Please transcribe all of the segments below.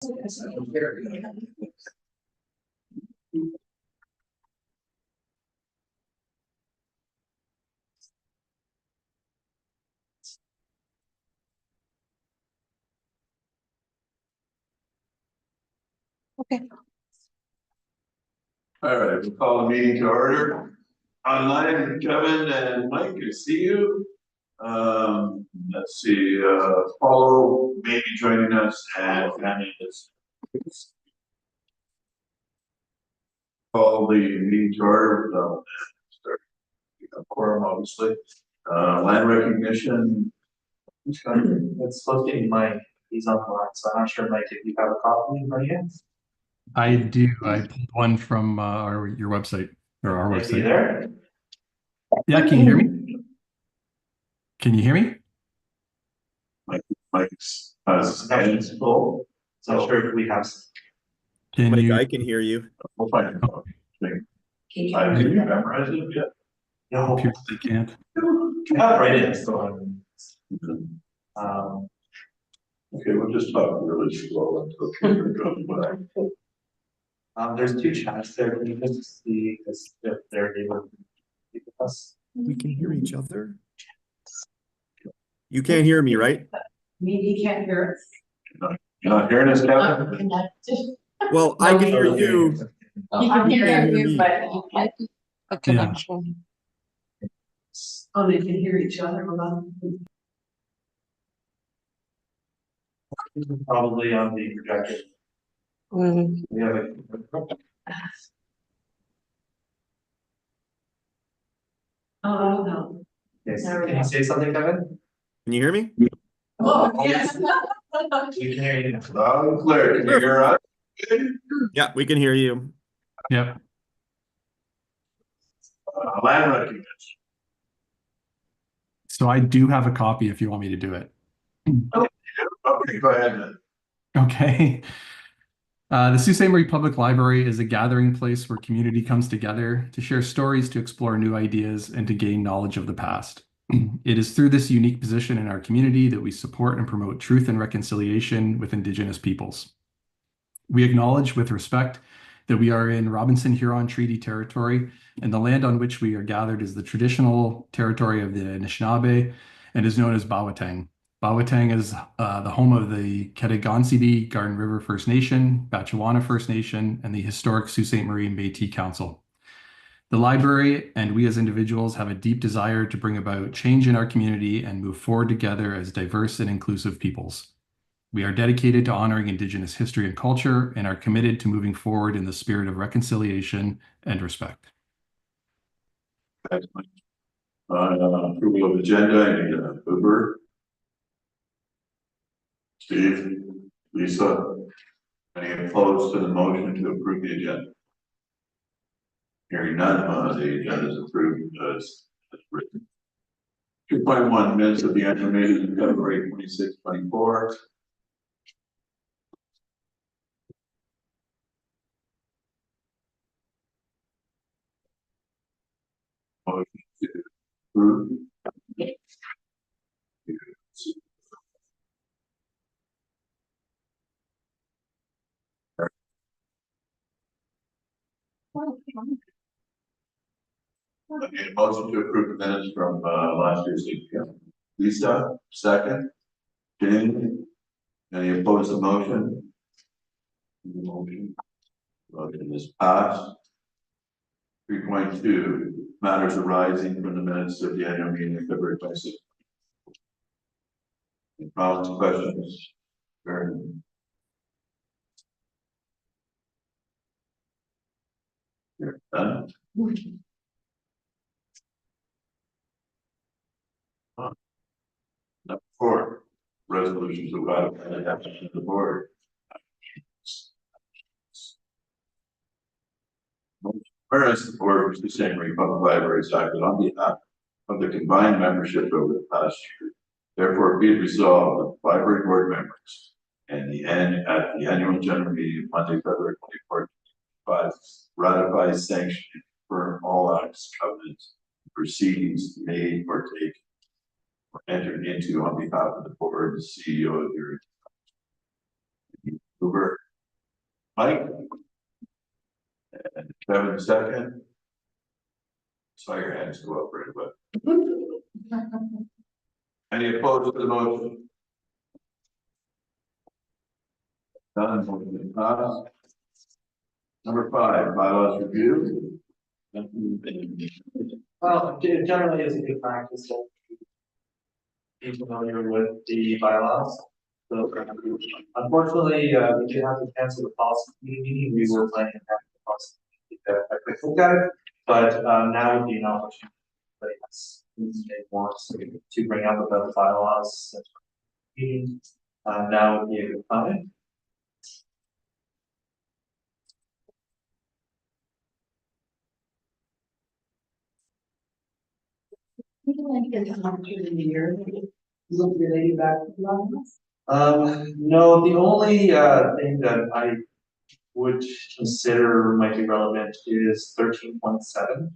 Okay. All right, we'll call the meeting to order. Online, Kevin and Mike, I see you. Let's see, Paulo may be joining us and Annie is. Call the meeting to order. Start quorum, obviously. Land recognition. It's looking Mike, he's online, so I'm not sure, Mike, if you have a copy in front of you. I do. I pulled one from your website or our Is he website. there? Yeah, can you hear me? Can you hear me? Mike's It's full. So not sure if we have. Can Mike, you? I can hear you. we'll find it. I didn't memorize it yet. No, Appears they can't. not right in, so. Okay, we'll just talk really slow until people go by. There's two chats there, can you just see if they're able to speak with us? We can hear each other. You can't hear me, right? He can't hear us. You're not hearing us, Kevin? Connected. Well, I can hear you. He can You hear can't hear you, me. but he can't. A connection. Oh, they can hear each other. Probably on the projector. We have a. Oh, no. Yes, can you say something, Kevin? Can you hear me? Oh, yes. We can hear you. Loud and clear, can you hear us? Yeah, we can hear you. Yep. Land recognition. So I do have a copy if you want me to do it. Okay, go ahead then. Okay. The Sault Ste. Marie Public Library is a gathering place where community comes together to share stories, to explore new ideas, and to gain knowledge of the past. It is through this unique position in our community that we support and promote truth and reconciliation with Indigenous peoples. We acknowledge with respect that we are in Robinson Huron Treaty territory, and the land on which we are gathered is the traditional territory of the Anishinaabe and is known as Bawatang. Bawatang is the home of the Ketagansidi Garden River First Nation, Batchewana First Nation, and the historic Sault Ste. Marie Métis Council. The library and we as individuals have a deep desire to bring about change in our community and move forward together as diverse and inclusive peoples. We are dedicated to honoring Indigenous history and culture and are committed to moving forward in the spirit of reconciliation and respect. Thanks, Mike. Approval of agenda, I need a Uber. Steve, Lisa, any opposed to the motion to approve the agenda? Hearing none, the agenda is approved as written. 2.1 minutes of the annual meeting, February 26, 24. Motion to approve. I need a motion to approve the minutes from last year's AGM. Lisa, second. Jane, any opposed to the motion? Motion is passed. 3.2 matters arising from the minutes of the annual meeting of February 26th. Any comments, questions? You're done. Number 4, resolutions of adoption of the board. Whereas the board of the Sault Ste. Marie Public Library has acted on behalf of the combined membership over the past year, therefore be it resolved that library board members and at the annual general meeting of Monday, February 24th, ratify, sanction, and confirm all acts, covenants, proceedings made or taken or entered into on behalf of the board, the CEO of your Uber. Mike? And Kevin second. Saw your hands go up right away. Any opposed to the motion? None, motion passed. Number 5, bylaws review. Well, generally it's a good practice to be familiar with the bylaws. So unfortunately, we did have to cancel the policy meeting. We were planning to have the policy meeting to take a quick look at it, but now would be an opportunity. But yes, they want to bring up about the bylaws. Meeting, now would be a good time. We can like get an opportunity in the year, look related back to the lines. No, the only thing that I would consider might be relevant is 13.7.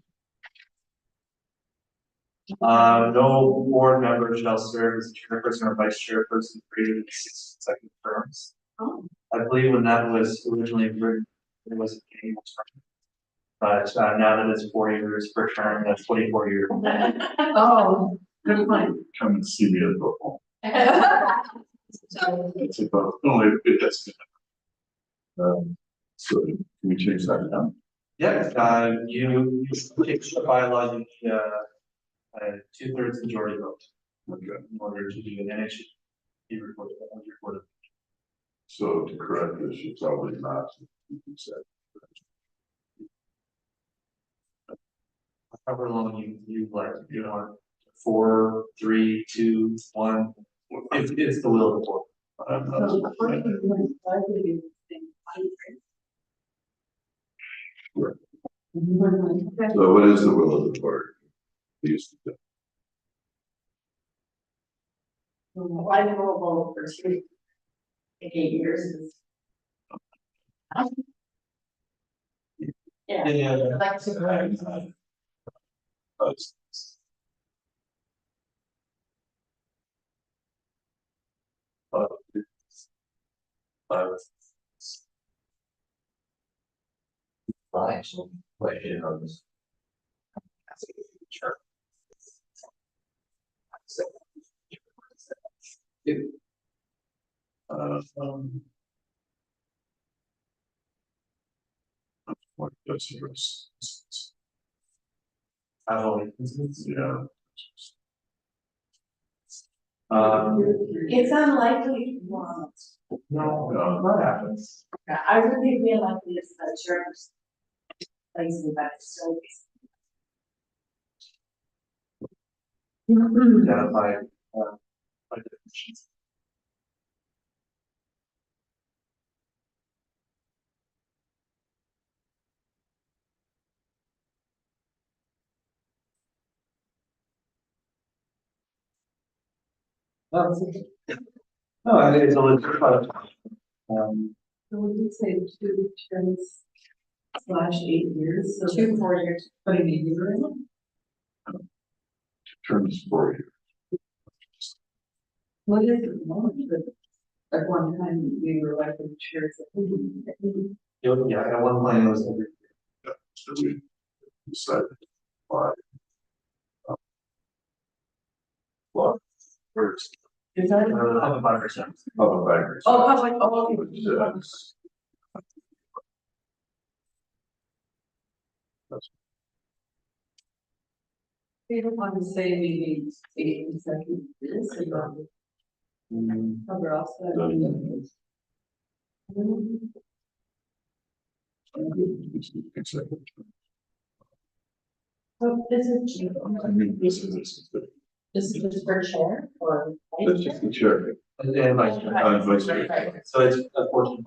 No board member shall serve as chairperson or vice chairperson for greater than 6 consecutive terms. Oh. I believe when that was originally written, it was a annual term. But now that it's 4 years per term, that's 24 years. Oh, good point. Come and see me at the home. So, It's about only a bit that's. So can we change that now? Yeah, you take the bylaw, you need a 2/3 majority vote Okay, in order to do it, and it should be recorded. so to correct this, you probably not, you can say. However long you like, you know, 4, 3, 2, 1. It's the will of the board. I'm not- so the first one is likely to be Right. Okay. So what is the will of the board? Please. Why the rule for 8 years is. Yeah, Yeah. like to. Actually, question on this. Sure. What does the rest? Yeah. It's unlikely, well, No, what happens? I would think the unlikely is that insurance. Placing that facilities. Identify, by definitions. No, I think it's a legit product. So we did say 2 terms / 8 years, so 2 4 years. putting a year in it. Terms for you. What is it, moment, but at one time we were elected chairs. Yeah, at one point it was every. So we decided why. Well, first, Is that? Public 5%. public bankers. Oh, public, oh, okay. Which says. We don't want to say maybe 8 consecutive years, so cover off that. So this is, I mean, this is. this is just for chair or? That's just the chair. And vice chair. Vice chair. Right. So it's a 14.5.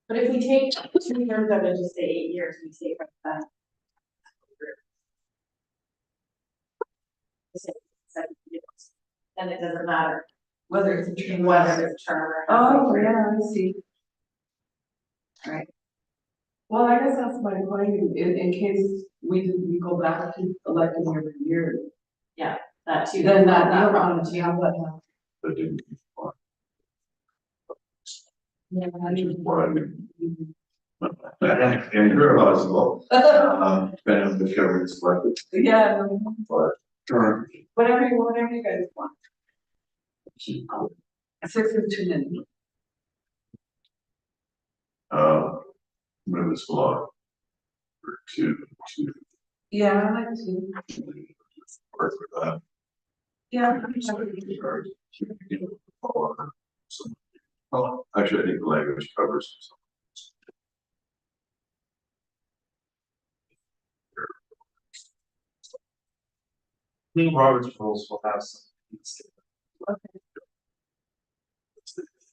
But if we take 2 terms of it, just say 8 years, we say like that. Then it doesn't matter Whether it's a term. whether it's a term or. Oh, yeah, I see. Right. Well, I guess that's my point, in case we go back to electing every year, That too. then that, you don't want to have that. That didn't. Yeah. Why we- And you're possible, depending on whichever is selected, Yeah, but current. whatever you guys want. 6 is too many. Move this along. For two, Yeah, I like to. work with that. Yeah. Well, actually, I think the language covers. I think Robert's rules will have some.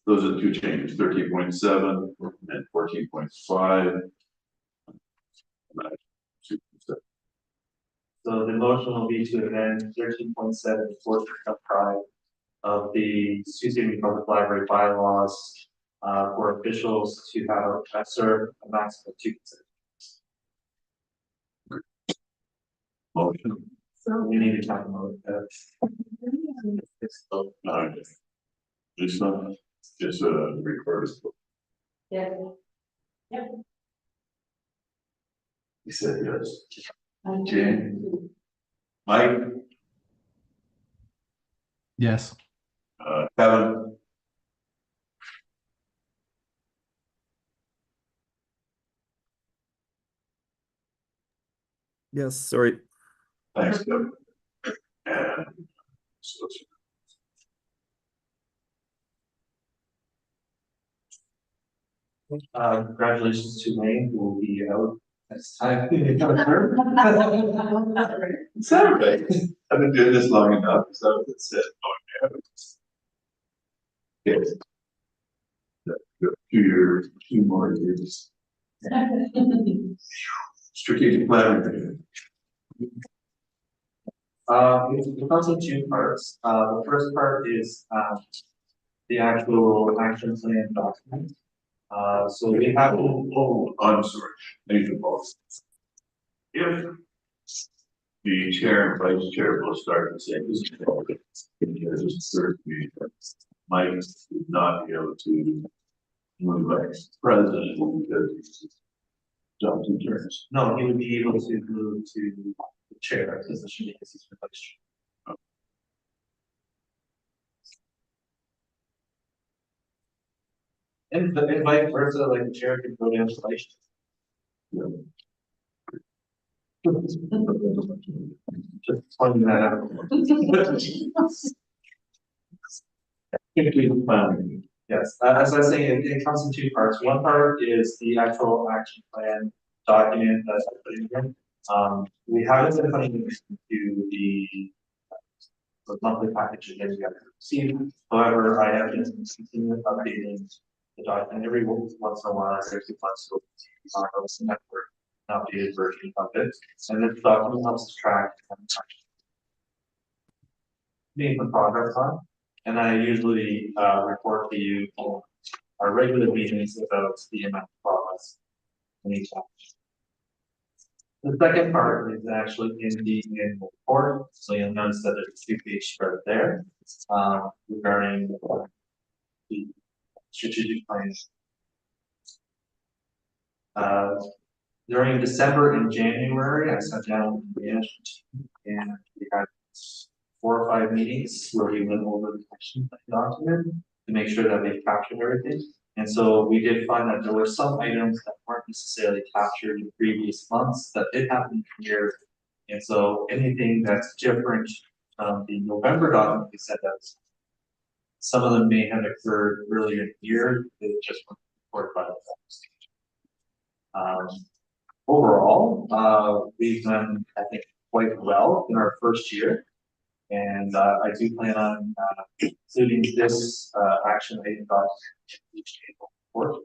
Those are the two changes, 13.7 and 14.5. So the motion will be to amend 13.7 14.5 of the Sioux City Public Library bylaws for officials to have serve a maximum of 2 consecutive. Motion. So. We need to talk about that. Lisa, just record this. Yeah. He said yes. Jane. Mike, Yes. Kevin. Yes, sorry. Thanks, Kevin. And so, Congratulations to Wayne, who will be out next time. Saturday. I've been doing this long enough, so that's it. Yes. 2 years, 2 more years. Strategic planning. It comes in 2 parts. The first part is the actual action plan document. So we have. Oh, I'm sorry. Thank you, boss. If the chair and vice chair will start to say this, this third meeting, Mike would not be able to move as president because he's done 2 terms. No, he would be able to move to the chair position because he's the vice chair. And vice versa, like the chair could go down to vice chair. Just pointing that out. Yes, as I was saying, it comes in 2 parts. One part is the actual action plan document that's putting in. We haven't been putting it into the monthly package that you guys have seen. However, I have been continuing updating the document every once in a while, every 6 months, so network an updated version of it. And this document helps us track the progress on. And I usually report to you on our regular meetings about the amount of progress in each action. The second part is actually in the annual report, so you'll notice that there's a 2-page spread there regarding the strategic plans. During December and January, I sat down with the management and we had 4 or 5 meetings where we went over the action document to make sure that they captured everything. And so we did find that there were some items that weren't necessarily captured in previous months that did happen here. And so anything that's different from the November document, we said that some of them may have occurred earlier in the year, they just weren't reported by the overall, we've done, I think, quite well in our first year. And I do plan on including this action item document in each annual report,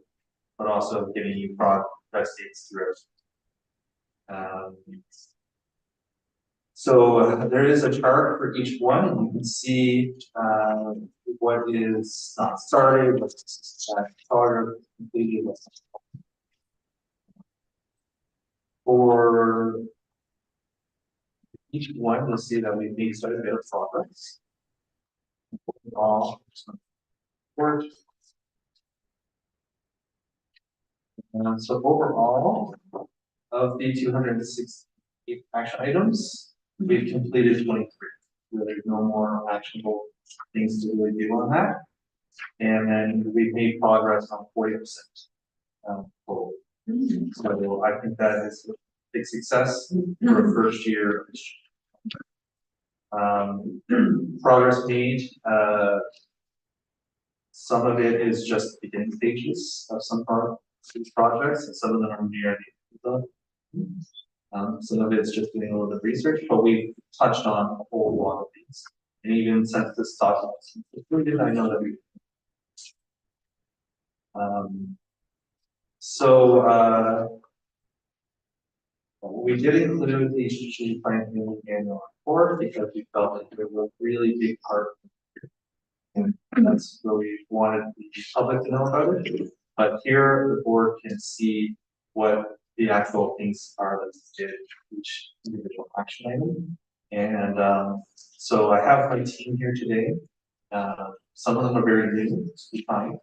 but also giving you progress dates throughout. So there is a chart for each one, and you can see what is not started, what's started, completed, what's for each one, you'll see that we've made quite a bit of progress. All work. So overall, of the 268 action items, we've completed 23. There's no more actionable things to really do on that. And then we've made progress on 40%. Total. So I think that is a big success for a first year. Progress made, some of it is just beginning stages of some these projects, and some of them are near the end. Some of it's just doing a little bit of research, but we've touched on a whole lot of things. And even since this document was completed, I know that we did include the strategic plan in the annual report because we felt like it was a really big part. And that's where we wanted the public to know about it. But here the board can see what the actual things are that we did each individual action item. And so I have my team here today. Some of them are very new, to be fine.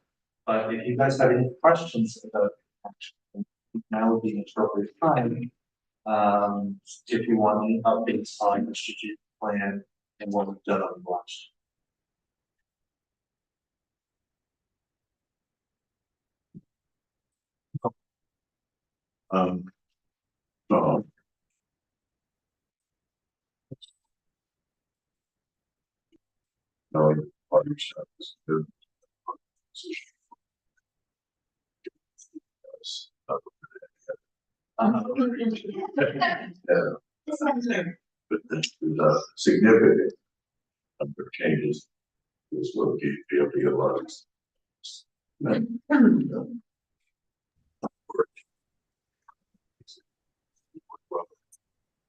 But if you guys have any questions about action, now would be an appropriate time. If you want any updates on the strategic plan and what we've done on the watch. So. Knowing what your stuff is good. But there's a significant number of changes. This will be able to get a lot of.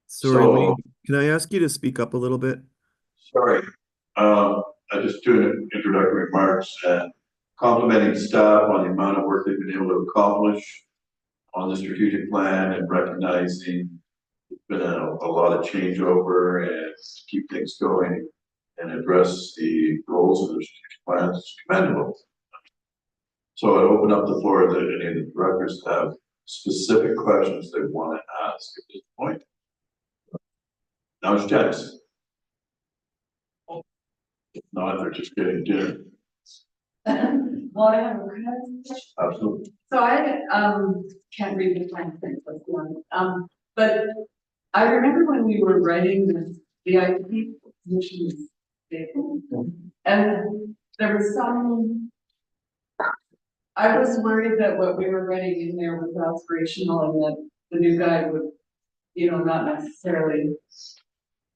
Sorry, can I ask you to speak up a little bit? Sorry, I just doing introductory remarks and complimenting staff on the amount of work they've been able to accomplish on the strategic plan and recognizing it's been a lot of changeover and keep things going and address the goals of the strategic plan is commendable. So I open up the floor that any of the directors have specific questions they want to ask at this point. Now it's Janice. If not, they're just getting dinner. Well, I have a question. Absolutely. So I can't read the fine print this morning. But I remember when we were writing the VIP positions statement, and there was some. I was worried that what we were writing in there was aspirational, and that the new guy would, not necessarily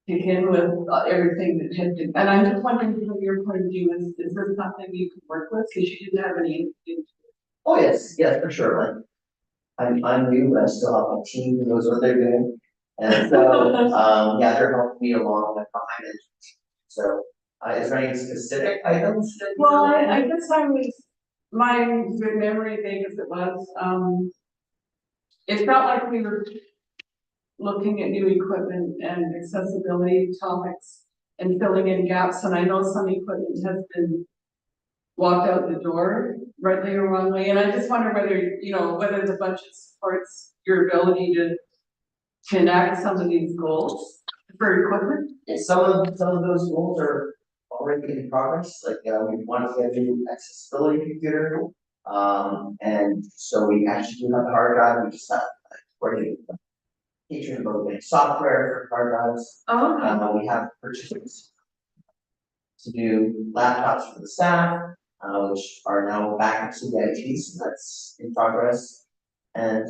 kick in with everything that had been. And I'm just wondering from your point of view, is this something you could work with? Because you didn't have any. Oh, yes, for sure. Like, I'm new, but I still have my team who knows what they're doing. And so, yeah, they're helping me along with behind it. So, is there any specific items that? Well, I guess my good memory, vague as it was, it felt like we were looking at new equipment and accessibility topics and filling in gaps. And I know some equipment has been walked out the door, rightly or wrongly. And I just wonder whether the budget supports your ability to connect some of these goals for equipment. Some of those goals are already in progress. Like we want to get a new accessibility computer, and so we actually do have the hard drive. We just have already featured about getting software for hard drives. Oh, we have purchases to do laptops for the staff. Which are now back to the IT, so that's in progress. And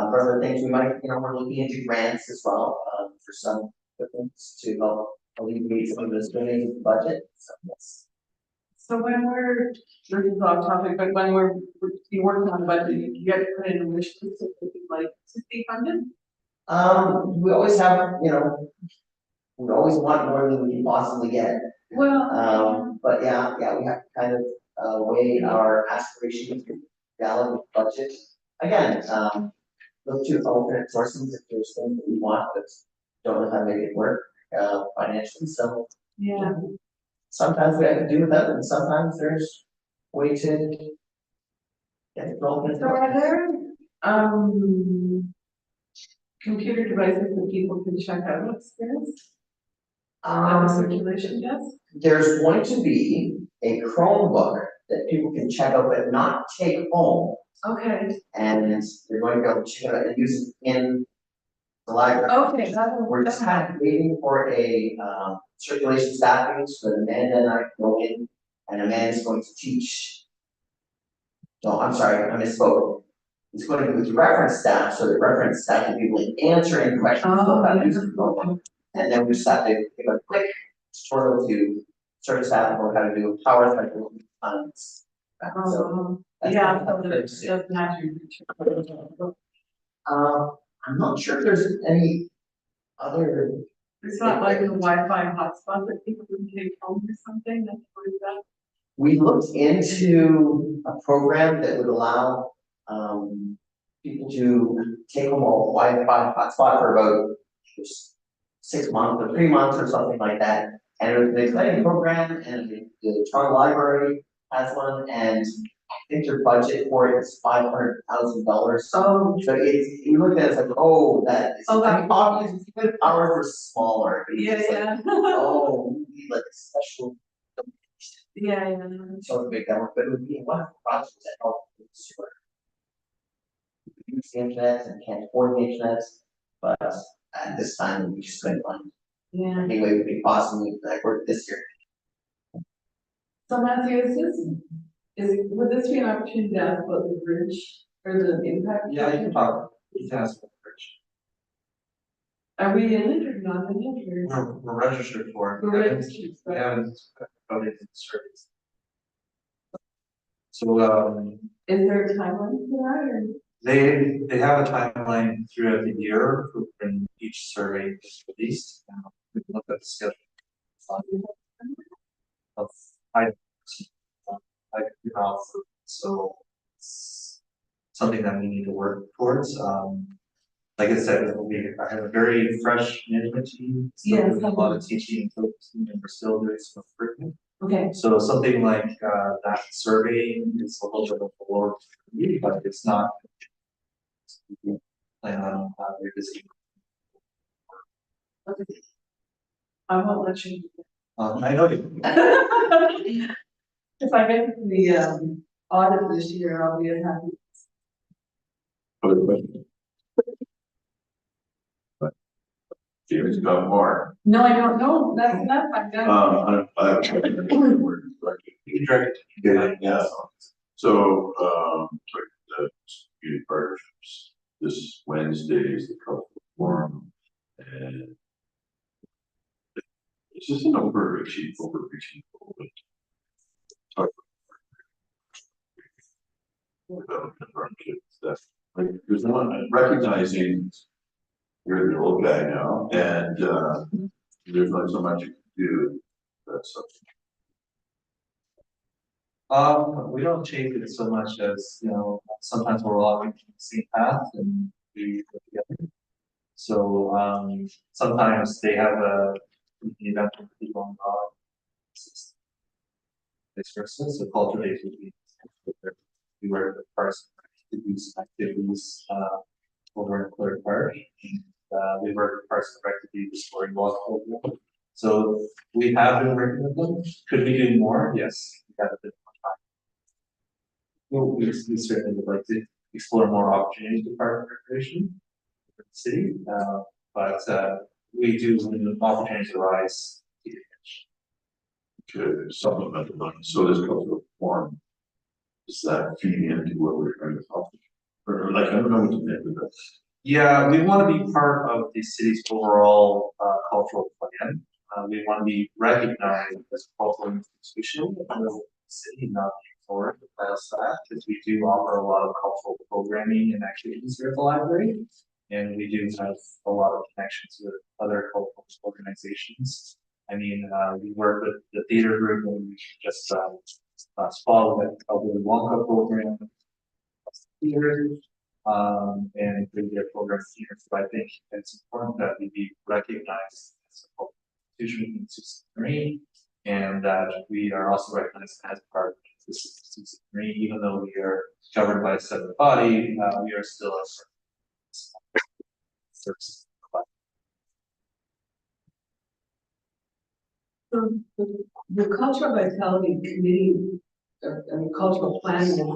for other things, we might, we're looking into grants as well for some things to help alleviate some of the strains of the budget. So yes. so when this is off topic, but when you working on the budget, you get to put in a wish list of things like to be funded. We always have, we always want more than we can possibly get. Well, But yeah, we have to kind of weigh our aspirations with reality with budget. Again, look to alternate sources if there's things that we want but don't know how to make it work financially. So yeah. sometimes we have to do that, and sometimes there's way to get it rolling. So are there Computer devices that people can check out upstairs, at the Um, circulation desk. there's going to be a Chromebook that people can check out but not take home. Okay, And they're going to be able to check it out and use it in the library. okay, that'll. We're just kind of waiting for a circulation staffing so that Amanda and I can go in and Amanda's going to teach. No, I'm sorry, I misspoke. It's going to be with the reference staff, so the reference staff can be able to answer any questions about using the Chromebook. And then we just have to give a quick tutorial to service staff on how to do a power cycle. So that's Yeah, coming up so very that soon. doesn't have to. I'm not sure if there's any other. It's not like a Wi-Fi hotspot that people can take home or something, that's what is that? We looked into a program that would allow, people to take home a Wi-Fi hotspot for about just 6 months or 3 months or something like that. And it was an exciting program and the Toronto Library has one and I think their budget for it is $500,000. Oh, So it's, you look at it, it's like, oh, that is, Oh, I mean, obviously, the ours were smaller. It was yeah, just like, yeah. oh, we need like a special. Yeah, yeah. So to make that work, but it would be a wonderful project to help the consumer. Use the internet and can't afford the internet, but at this time, we just couldn't find Yeah. any way we could possibly like work this year. So Matthew, would this be an opportunity to ask about the bridge or the impact? Yeah, you can talk, you can ask for Rich. Are we in it or not in it or? We're registered for it. We're registered, We right? haven't got it in service. So, Is there a timeline for that or? they have a timeline throughout the year for when each survey is released. We can look at the schedule. Of I, so it's something that we need to work towards. Like I said, I have a very fresh management team. Still Yes. doing a lot of teaching, and we're still doing some curriculum. Okay, So something like that survey is a little bit of a lower priority, but it's not. Plan on revisiting. I won't let you. I know you. If I get the audit this year, I'll be happy. Other questions? James got more. No, I don't know, that's enough, I've done. I have a question. You can direct it to me. Yeah. So, the community partnerships, this Wednesday is the cultural forum, and it's just an overreaching goal. Development partnerships, that's like, there's no one recognizing you're the old guy now, and, there's not so much you can do, that's something. We don't change it so much as, sometimes we're all on the same path and we go together. So, sometimes they have a event with people on God. Vice versa, so culture days would be. We work with parks to do some activities, over in Clear Park. We work with Parks and Rec to do the story walk program. So we have been working with them. Could we do more? Yes, we got a bit more time. Well, we certainly would like to explore more opportunities to park and recreation for the city, but we do when opportunities arise. To supplement the money, so this cultural form, does that feed into what we're trying to accomplish? Or like, I don't know what to think of this. Yeah, we want to be part of the city's overall cultural plan. We want to be recognized as a cultural institution in the city, not ignored past that, because we do offer a lot of cultural programming and activities here at the library. And we do have a lot of connections with other cultural organizations. I mean, we work with the theater group and we just last fall with the Willy Wonka program. Theater, and through their program here. So I think it's important that we be recognized as a cultural institution in Sault Ste. Marie, and that we are also recognized as part of is green, even though we are governed by a separate body, we are still a service provider. The cultural vitality committee, cultural planning and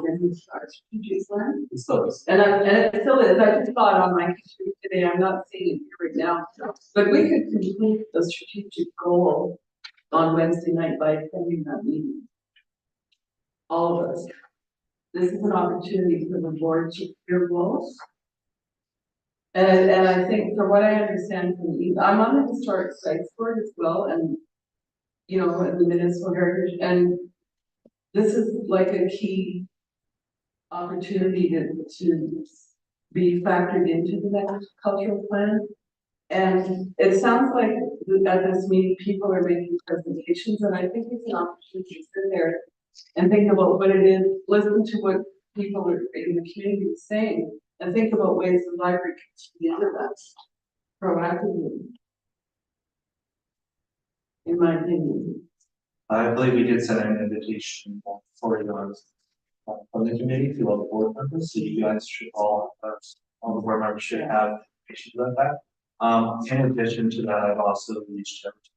our strategic plan. It's those. And it still is, I just thought on my history today, I'm not seeing it here right now, but we could complete the strategic goal on Wednesday night by attending that meeting. All of us. This is an opportunity for the board to hear goals. And I think from what I understand from you, I'm on the historic sites board as well, and you know, the municipal heritage, and this is like a key opportunity to be factored into the next cultural plan. And it sounds like at this meeting, people are making presentations, and I think it's an opportunity to sit there and think about what it is, listen to what people are in the community are saying, and think about ways the library can be into that proactively. In my opinion. I believe we did send an invitation for yours from the committee to all the board members, so you guys should all the board members should have information about that. In addition to that, I've also reached out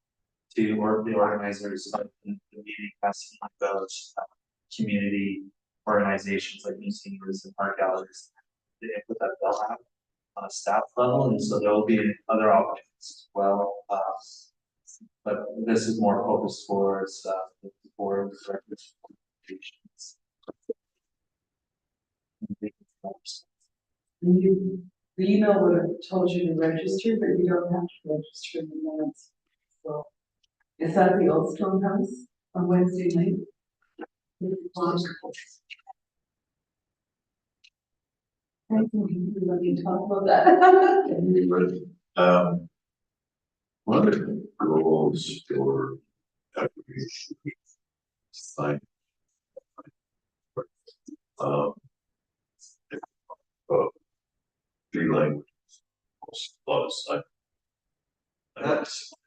to the organizers of the meeting, asking about community organizations like museums and art galleries, the input that they'll have on a staff level, and so there will be other opportunities as well. But this is more focused towards the board directors. The email would have told you to register, but you don't have to register in the minutes. So, is that the Old Stone House on Wednesday night? Thank you. Let me talk about that. One of the goals for aggregation, like, three languages, a lot of stuff.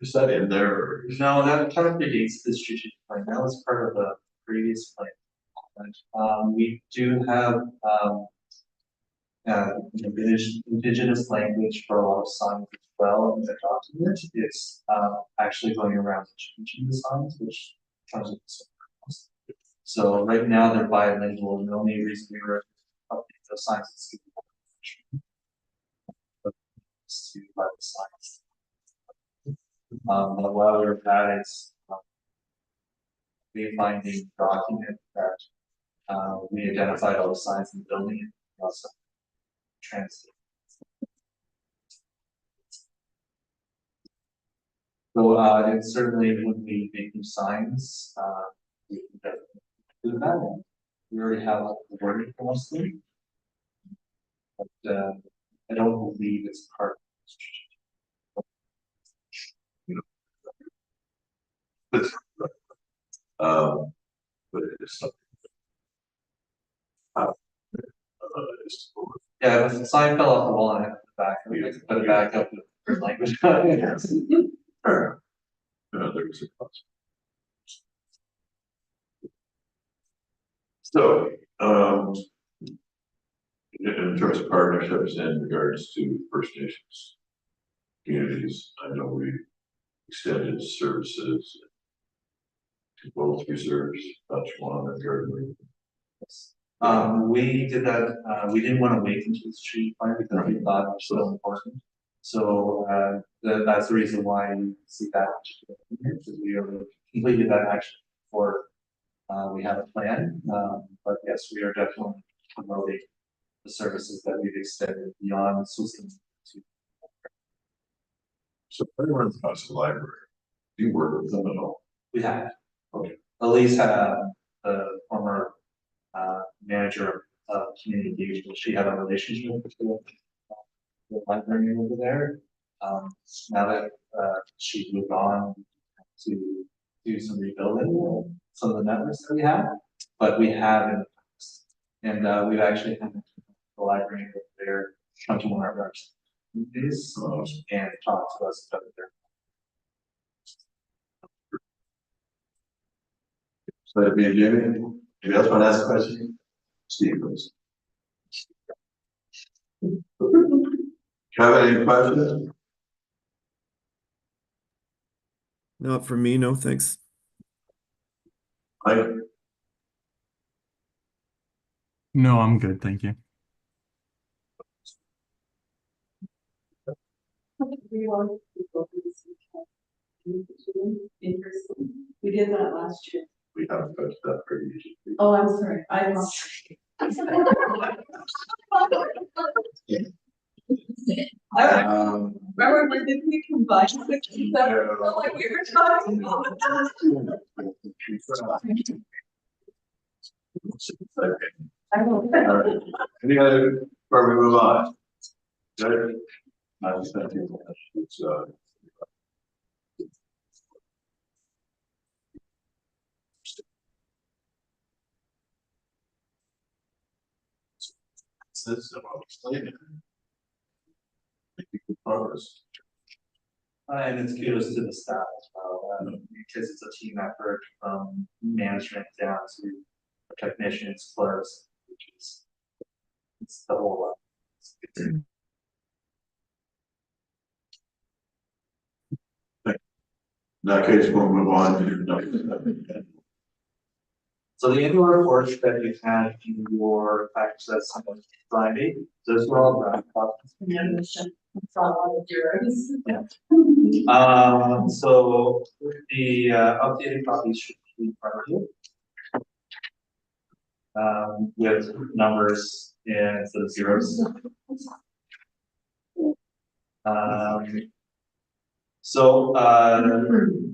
Is that in there? Or is No, that kind of predates the strategic plan. That was part of the previous plan. We do have indigenous language for a lot of signs as well in the document. It's actually going around changing the signs, which comes with some cost. So right now they're bilingual, and the only reason we were updating those signs is to by the signs. But while we're at it, we find the document that we identified all the signs in the building and also translate. So it certainly would be making signs. We can definitely do that. And we already have the wording for most of them, but I don't believe it's part of the strategy. but it is something. Yeah, if the sign fell off the wall and I have to put it back, we have to put it back up with different language. Yes. Sure. There's a cost. So, in terms of partnerships in regards to First Nations communities, I know we extended services to both reserves, Dutchwan and Yardley. We did that, we didn't want to wait until the street plan because we thought it was so important. So that's the reason why you see that, because we already completed that action before we have a plan. But yes, we are definitely promoting the services that we've extended beyond systems to. So everyone across the library, do you work with them at all? We have. Okay. Elise had the former manager of community engagement. She had a relationship with the librarian over there. Now that she moved on to do some rebuilding of some of the networks that we have, but we have in the past. And we've actually had the librarian over there come to one of our meetings and talk to us about their. So that'd be Jamie? Anybody else want to ask a question? Steve, please. Kevin, any questions? Not for me, no, thanks. Mike? No, I'm good, thank you. We want to go to this in person. We did that last year. We haven't touched that pretty easy. Oh, I'm sorry, I'm sorry. Remember, when did we combine the two? Like we were talking about. I don't know. All right. Any other, before we move on? Good. I just think it's, this about explaining. Making good progress. And it's kudos to the staff as well, because it's a team effort from management down to technicians, clerks, which is, it's the whole lot. In that case, we'll move on to number. So the annual reports that you had in your access on Friday, those were all draft copies. So the updated copies should be in front of you. With numbers instead of zeros.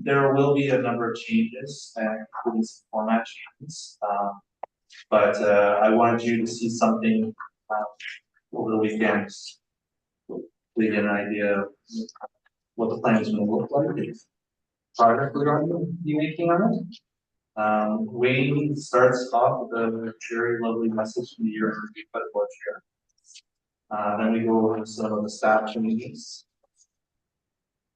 There will be a number of changes, including some format changes. But I wanted you to see something over the weekend to get an idea of what the plan is going to look like, progress we're going to be making on it. Wayne starts off with a very lovely message from the year in review by the board chair. Then we go over some of the staff changes,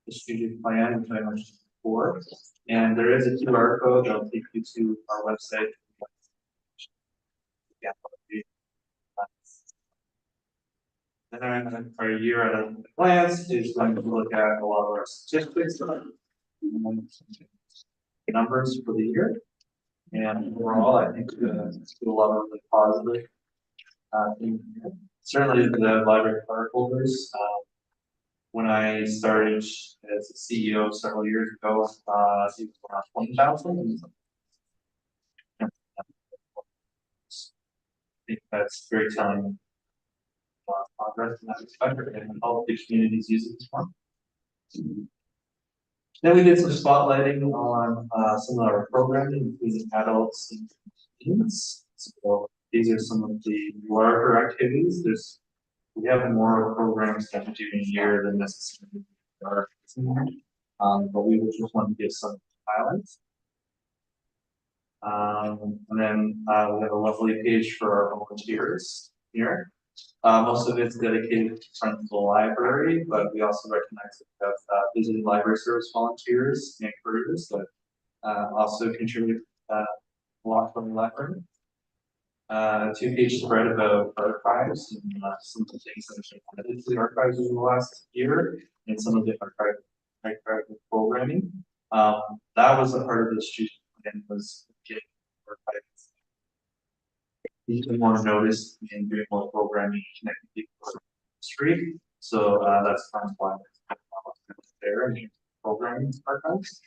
the strategic plan, which I mentioned before, and there is a QR code that will take you to our website. Yeah. Then our year at a glance is going to look at a lot of our statistics, numbers for the year, and overall, I think it's a lot of really positive. Certainly, the library card holders. When I started as a CEO several years ago, it was around 20,000. I think that's very telling. Progress in that respect, and all the communities using this one. Then we did some spotlighting on some of our programming, including adults and teens. So these are some of the larger activities. We have more programs that we do in a year than necessarily are, but we would just want to give some highlights. And then we have a lovely page for our volunteers here. Most of it's dedicated to friends of the library, but we also recognize that we have visiting library service volunteers and careers that also contribute a lot from the library. 2-page spread about archives and some of the things that have been added to the archives over the last year and some of the archive programming. That was a part of the strategic plan, was getting archives even more noticed and doing more programming connected people to history. So that's kind of why there and programming archives.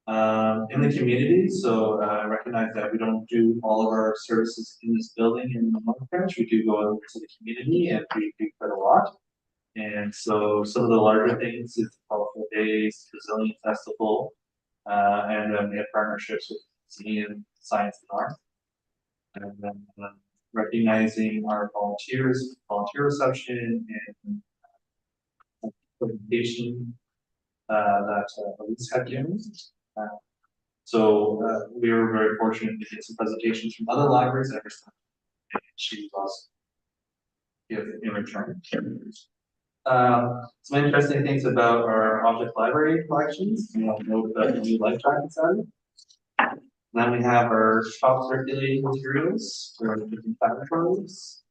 In the community, so I recognize that we don't do all of our services in this building in the Montfrench. We do go out to the community and we do quite a lot. And so some of the larger things is Colorful Days, Brazilian Festival, and then we have partnerships with Museum, Science and Art. And then recognizing our volunteers, volunteer reception and presentation that Elise had given. So we were very fortunate to get some presentations from other libraries every time. And she was awesome. Give in return. Some interesting things about our object library collections. You know, the new life jackets out. Then we have our shop circulating materials for different laboratories.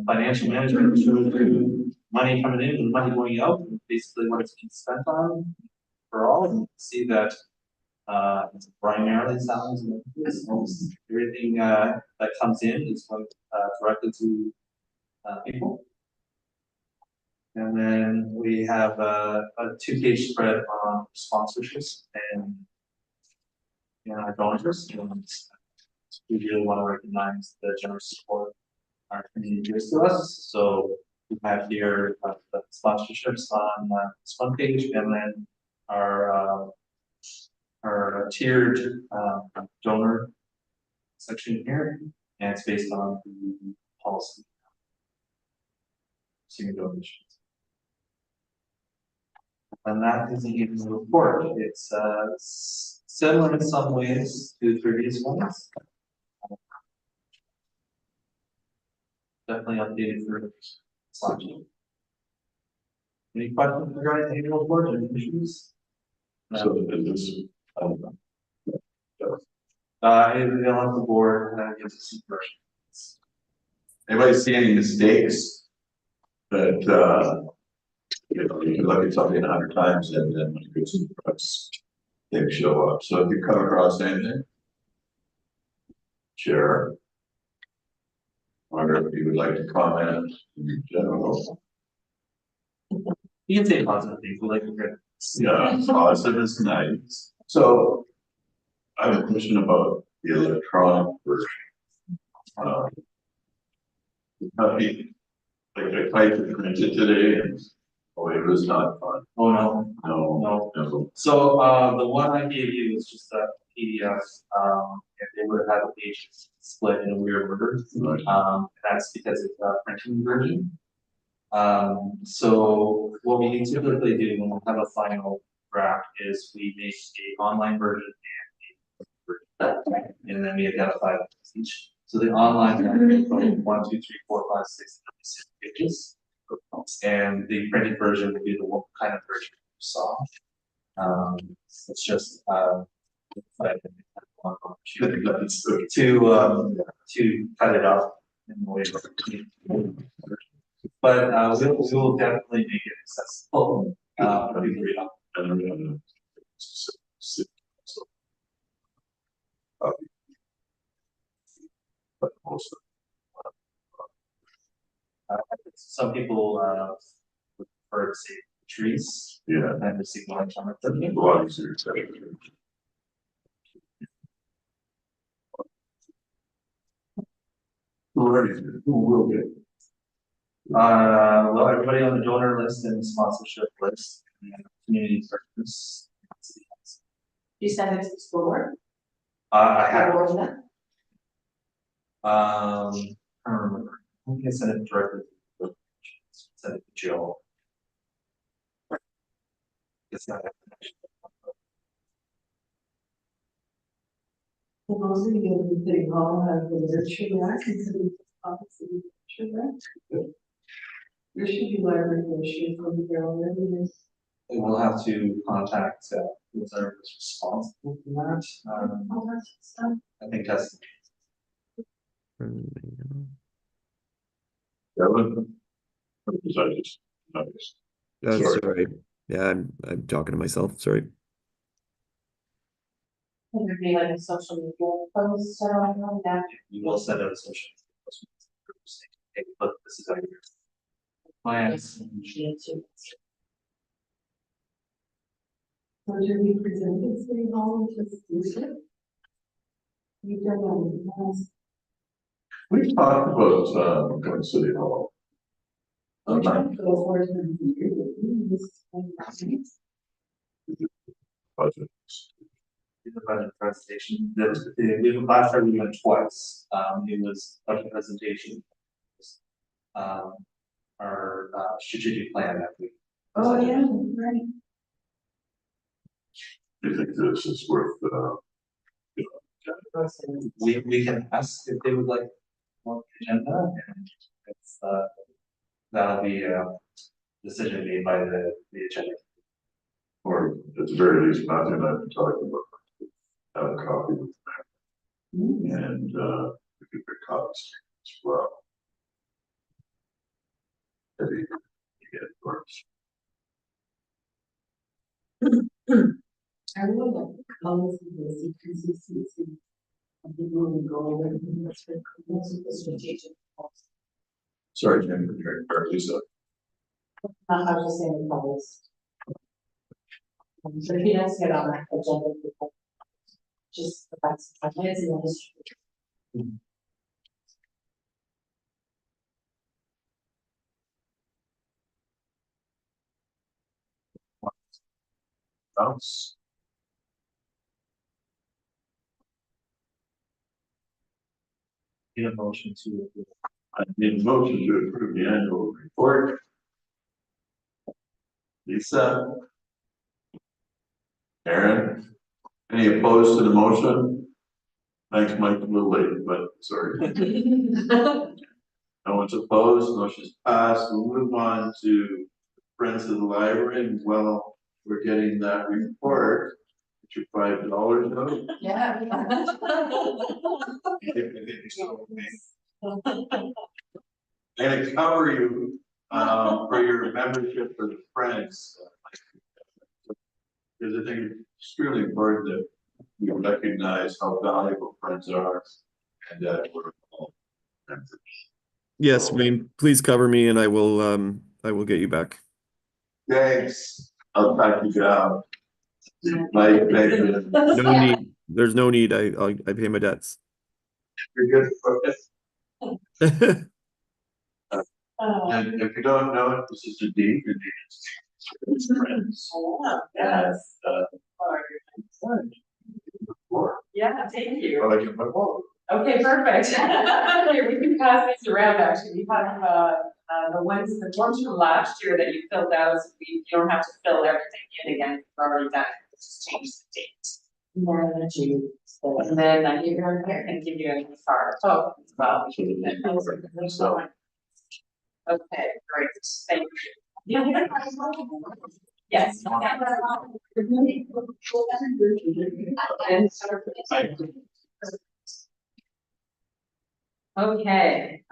Financial management, which shows you money coming in and money going out, and basically what it's being spent on for all. And you can see that it's primarily salaries and wages. Everything that comes in is going directly to people. And then we have a 2-page spread on sponsorships and our donors. And we really want to recognize the generous support our community gives to us. So we have here the sponsorships on this one page, and then our tiered donor section here, and it's based on the policy. Senior donations. And that is in the report. It's similar in some ways to the previous ones. Definitely updated for slideshow. Any questions regarding the annual report or issues? So is this, They'll have the board gives us some questions. anybody see any mistakes that, you know, you can look at something 100 times and then when you go to the press, they show up. So if you come across anything, share. Wonder if you would like to comment in general. You can say positive things, but like we're Yeah, positive is nice. So I have a question about the electronic version. Copy, like I typed and printed today, and oh, it was not fun. Oh no. No, no. So the one I gave you was just a PDF. And they would have a page split in a weird order. Right. That's because it's a printing version. So what we typically do when we have a final draft is we make a online version and then we identify the each. So the online version from 1, 2, 3, 4, 5, 6, 6 pages. And the printed version will be the one kind of version you saw. It's just to cut it up in the way. But we will definitely make it accessible. But most Some people would prefer to see trees. Yeah. And to see electronic. Who will get? Well, everybody on the donor list and sponsorship list, and community partners. You send it to the school board? I have, Or was that? I don't remember. I think I sent it directly to send it to Jill. It's not. Well, those are the other thing, all have the literature rack instead of policy literature rack. There should be library issues on there already. We will have to contact whoever is responsible for that. All that stuff. I think that's. Kevin? Because I just noticed. That's right. Yeah, I'm talking to myself, sorry. Would there be like a social media post on that? We will send out a social. Hey, look, this is our plans. So do we present this thing all to the student? You've done that in the past. We talked about going to City Hall. I'm trying to go for it in the year, but we just- Budget. The budget presentation, we last time we went twice, it was budget presentation. Our strategic plan that we. Oh, yeah, right. Do you think this is worth, We can ask if they would like more agenda, and it's, that'll be a decision made by the agenda. or at the very least, Matthew and I have been talking about have a copy with them, and, we could pick copies as well. If you get it works. I really like the colors of this consistency of the blue and gold and that's the strategic. Sorry, Jim, or Lisa. I was just saying the colors. So if he does get on that agenda, just provide some comments in the history. Else? Need a motion to. I need a motion to approve the annual report. Lisa? Aaron? Any opposed to the motion? Thanks, Mike, a little late, but sorry. No one's opposed, motion's passed. We'll move on to Friends of the Library. And while we're getting that report, it's your $5 note. Yeah. And it cover you, for your membership for the Friends. Because I think it's extremely important that we recognize how valuable Friends are and that we're all members. Yes, Wayne, please cover me and I will get you back. Thanks. I'll track you down. Mike, thank you. No need. There's no need. I pay my debts. You're good for this. And if you don't know it, this is the deed. Your deed is Friends. Yes. Floor. Yeah, thank you. Oh, I get my vote. Okay, perfect. Here, we can pass these around, actually. We have, the ones from last year that you filled out, so you don't have to fill everything in again, we've already done it, just change the date. And then I give her here and give you a card. Oh, well. So. Okay, great, thank you. Yes. Okay,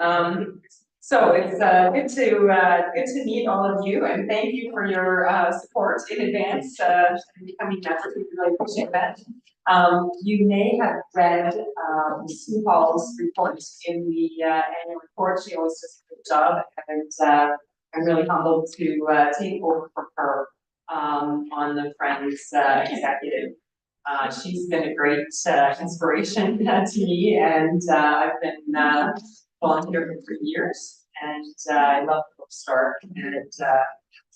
so it's good to meet all of you and thank you for your support in advance and becoming members. We really appreciate that. You may have read Sue Hall's report in the annual report. She always does a good job, and I'm really humbled to take over from her on the Friends executive. She's been a great inspiration to me, and I've been volunteering for years, and I love the bookstore, and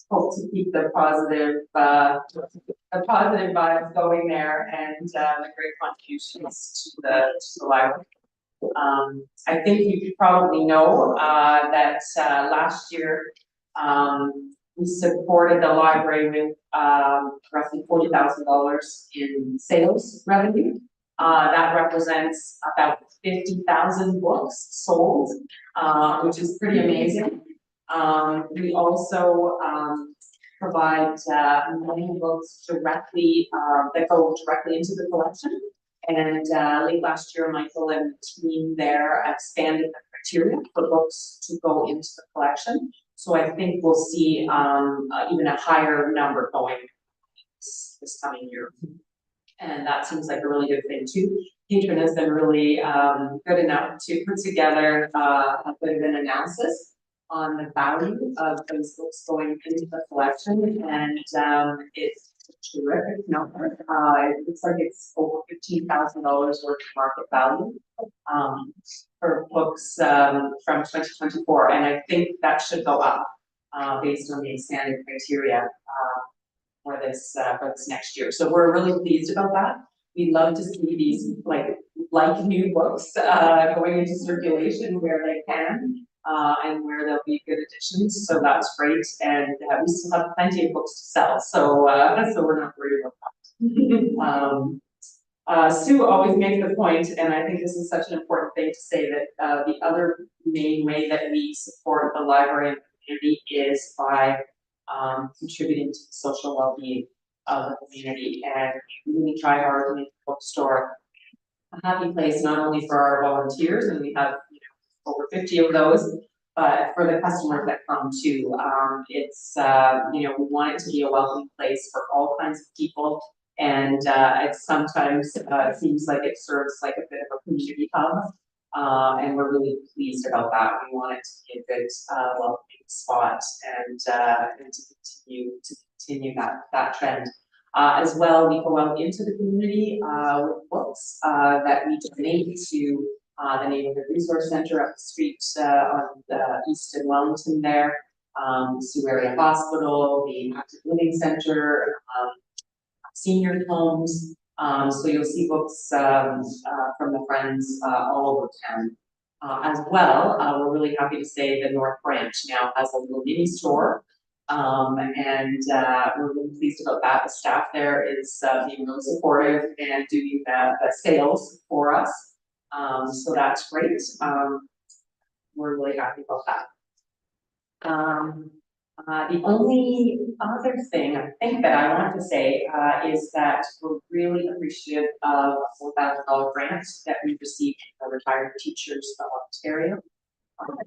hope to keep the positive vibes going there, and the great contributions to the library. I think you probably know that last year we supported the library with roughly $40,000 in sales revenue. That represents about 50,000 books sold, which is pretty amazing. We also provide many books directly that go directly into the collection. And late last year, Michael and the team there expanded the criteria for books to go into the collection. So I think we'll see even a higher number going this coming year. And that seems like a really good thing too. Patron has been really good enough to put together a bit of an analysis on the value of those books going into the collection, and it's a terrific number. It looks like it's over $15,000 worth of market value for books from 2024, and I think that should go up based on the expanded criteria for this next year. So we're really pleased about that. We love to see these like new books going into circulation where they can. And where there'll be good additions, so that's great, and we still have plenty of books to sell, so we're not worried about that. Sue always makes the point, and I think this is such an important thing to say, that the other main way that we support the library and the community is by contributing to the social well-being of the community, and we really try hard to make the bookstore a happy place, not only for our volunteers, and we have, over 50 of those, but for the customers that come too. It's, we want it to be a welcoming place for all kinds of people. And it sometimes seems like it serves like a bit of a community hub. And we're really pleased about that. We want it to be a good welcoming spot and to continue that trend. As well, we go out into the community with books that we donate to the Neighborhood Resource Center up the street on the East and Wellington there, Sioux Area Hospital, the Active Living Center, senior homes. So you'll see books from the Friends all over town. As well, we're really happy to say the North Branch now has a little mini store. And we're really pleased about that. The staff there is being really supportive and doing the sales for us. So that's great. We're really happy about that. The only other thing I think that I want to say is that we're really appreciative of a $4,000 grant that we received from Retired Teachers of Ontario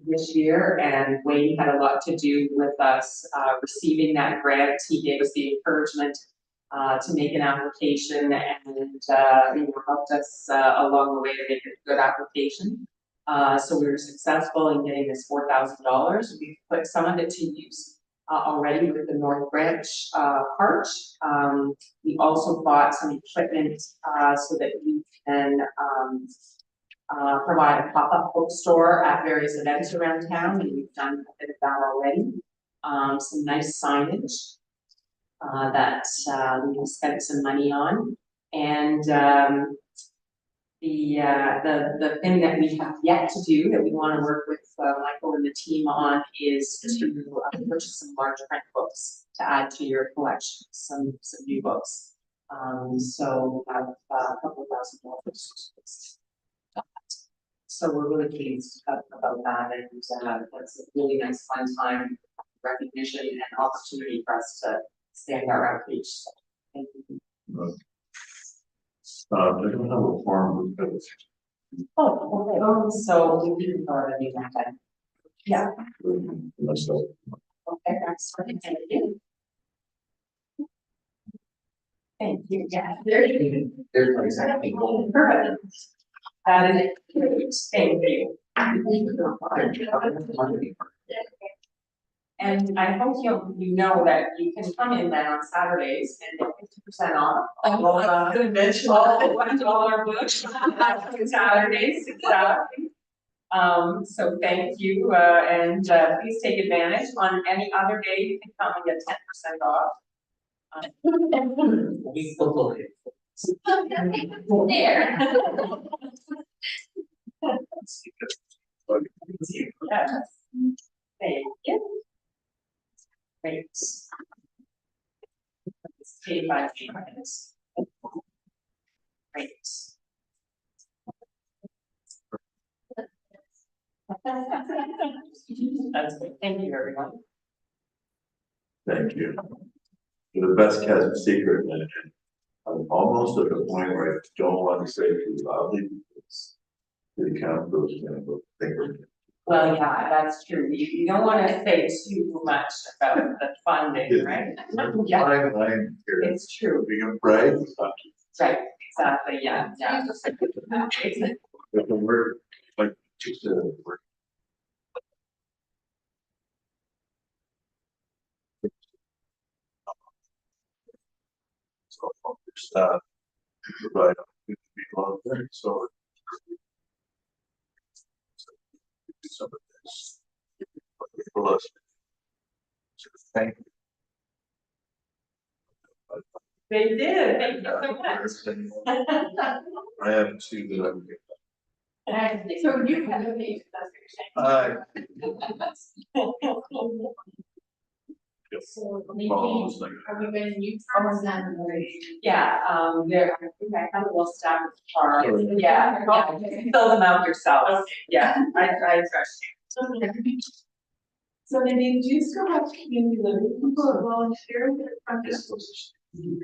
this year, and Wayne had a lot to do with us receiving that grant. He gave us the encouragement to make an application, and helped us along the way to make a good application. So we were successful in getting this $4,000. We've put some of it to use already with the North Branch part. We also bought some equipment so that we can provide a pop-up bookstore at various events around town, and we've done a bit of that already. Some nice signage that we have spent some money on, and the thing that we have yet to do that we want to work with Michael and the team on is to purchase some large print books to add to your collection, some new books. So we have a couple of $1,000. So we're really pleased about that, and that's a really nice fun time, recognition and opportunity for us to stand our outreach. So, thank you. I don't have a form of this. Oh, okay. So we can go ahead and do that then. Yeah. Myself. Okay, that's great. Thank you. Thank you. Yeah. There's no exactly. Perfect. That is great. Thank you. And I hope you know that you can come in then on Saturdays and get 50% off. I'm gonna mention All $1 books on Saturdays, exactly. So thank you, and please take advantage. On any other day, you can come and get 10% off. We still believe. There. Yes. Thank you. Great. It's paid by payments. Great. That's good. Thank you, everyone. Thank you. You're the best kept secret, and I'm almost at the point where I don't want to say too loudly because the council's gonna go think of it. Well, yeah, that's true. You don't want to say too much about the funding, right? Yeah, I'm here. it's true. We can brag. Right, exactly, yeah. But the word, like, just the word. So, staff, provide people out there, so. Some of this. People listen. So thank you. They did, thank you so much. I have two that I would get. So you have a page, that's what you're saying. Almost like. Have you been used? Yeah, there, I think I have a little stack of cards. Sorry. Yeah, fill them out yourself. Yeah, I trust you. So Nadine, do you still have community living people that volunteer at the front desk? Well,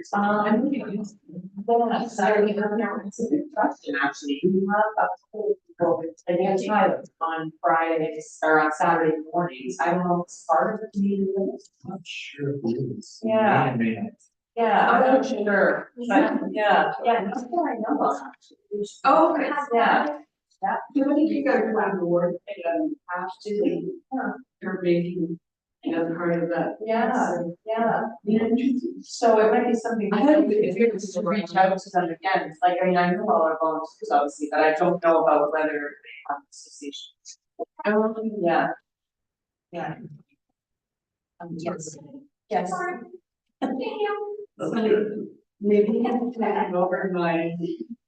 Saturday, it's a good question, actually. We have a couple people, and they have Tyler on Fridays or on Saturday mornings. I don't know if it's part of the community. Not sure who it is. Yeah. May have. Yeah, I'm not sure, but yeah, that's what I know of, actually. Oh, okay. Yeah. Do any of you guys want to work, have to, you're making, part of that? Yeah, yeah. Yeah, interesting. So it might be something, I I haven't think if you were to reach out to them again, it's like, I mean, I know all our volunteers obviously, but I don't know about whether they have associations. Yeah. Yeah. Yes. Yes. That's good. Maybe I'm taking over my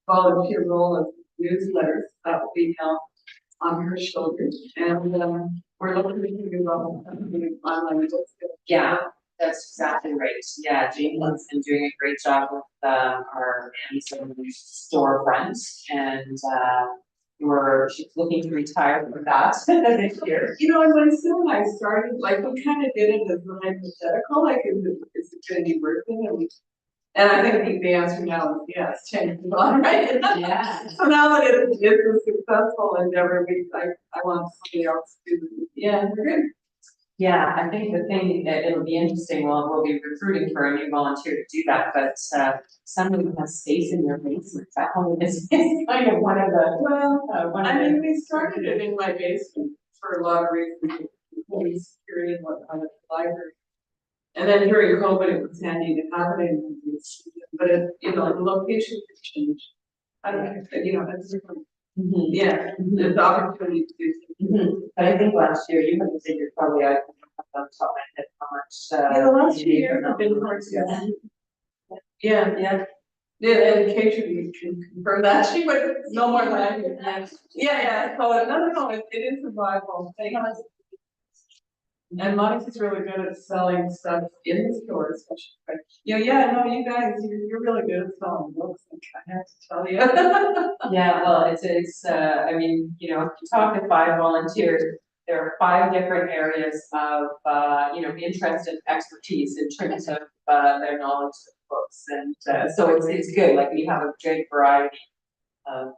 volunteer role of newsletters, that will be now on her shoulders, and, we're looking to do online books. Yeah, that's exactly right. Yeah, Jamie's been doing a great job with our Amazon storefront and she's looking to retire from that this year. And when Sue and I started, like, we kind of did it as a hypothetical, like, is it gonna be worth it? And I think the answer now is yes, change is on, right? Yeah. So now that it's a successful endeavor, I want somebody else to do it. Yeah, we're good. Yeah, I think the thing that it'll be interesting, well, we'll be recruiting for a new volunteer to do that, but somebody who has space in their basement at home is kind of one of the, one of I mean, the. we started it in my basement for a lot of reasons, police security and whatnot at the library. And then during COVID, it was handy to have it in, but it, the location could change. I don't know, it's different. Mhm. Yeah, there's opportunity to do. Mhm. But I think last year, you had figured probably I can have on top of my head how much. Yeah, the last you few need years for have been that. hard to. Yeah. Yeah. Yeah, and Katie can confirm that, she would know more than I do. Yeah, so no, it is a viable thing. And Monica's really good at selling stuff in the stores, which is great. You guys, you're really good at selling books, I have to tell you. Yeah, well, I mean, if you talk to 5 volunteers, there are 5 different areas of, interest and expertise in terms of, their knowledge of books. And, so it's good, like we have a great variety of,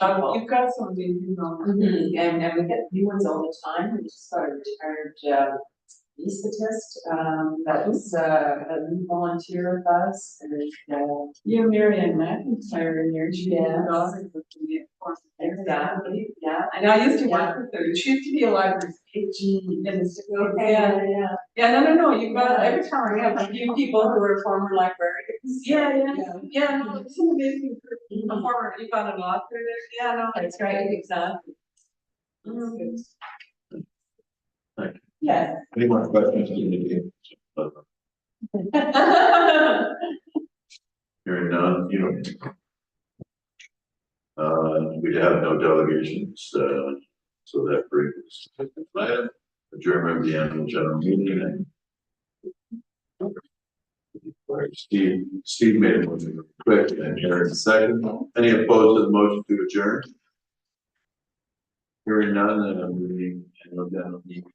people. You've got some amazing on. Mhm. And we get new ones all the time. We just got a retired anesthetist that's a new volunteer with us. And You, Marianne McIntyre, and your Yes. daughter with me, of course. exactly, yeah. And I used to work with her. She used to be a library teacher in the Yeah. Yeah, no, you've got, every time I have A few people who were former librarians. Yeah, no, it's an amazing group. A former, you got an author there, yeah, no. That's right, exactly. Mm. Thank you. Yeah. Any more questions? Indicate. Hearing none, we have no delegations, so that brings us to the item, adjournment of the annual general meeting. Steve made a motion quick, and Aaron second. Any opposed to the motion to adjourn? Hearing none, we annual general meeting